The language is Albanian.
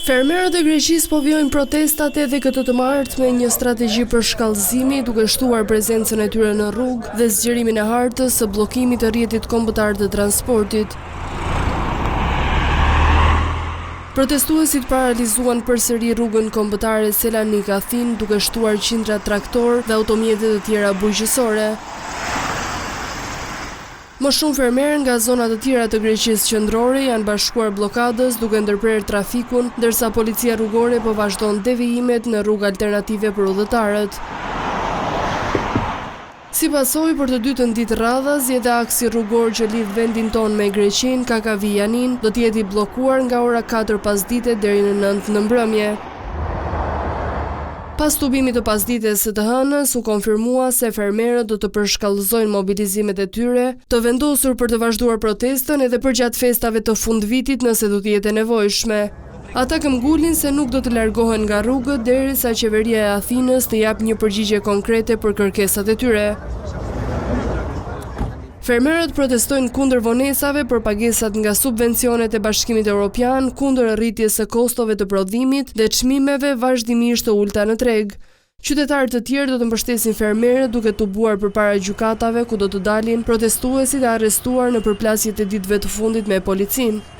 Fermerët e Greqisë po vjojnë protestat edhe këtë të martë me një strategji për shkallëzimi, duke shtuar prezencën e tyre në rrugë dhe zgjerimin e hartës së bllokimit të rrjetit kombëtar të transportit. Protestuesit paralizuan përsëri rrugën kombëtare Selanik-Athinë, duke shtuar qindra traktor dhe automjete të tjera bujqësore. Më shumë fermerë nga zonat të tjera të Greqisë qendrore janë bashkuar blokadës duke ndërprerë trafikun, ndërsa policia rrugore po vazhdon devijimet në rrugë alternative për udhëtarët. Si pasojë për të dytën ditë radhas, edhe aksi rrugor që lidh vendin tonë me Greqinë, Kakavi-Janin, do të jetë i bllokuar nga ora 4 pasdite deri në 9 në mbrëmje. Pas tubimit të pasdites së të hënës, u konfirmua se fermerët do të përshkallëzojnë mobilizimet e tyre, të vendosur për të vazhduar protestën edhe përgjatë festave të fundvitit nëse do të jetë e nevojshme. Ata këmbgulin se nuk do të largohen nga rrugët derisa qeveria e Athinës të japë një përgjigje konkrete për kërkesat e tyre. Fermerët protestojnë kundër vonesave për pagesat nga subvencionet e Bashkimit Evropian, kundër rritjes së kostove të prodhimit dhe çmimeve vazhdimisht të ulta në treg. Qytetarë të tjerë do të mbështesin fermerët duke tubuar përpara gjykatave ku do të dalin protestuesit e arrestuar në përplasjet e ditëve të fundit me policinë.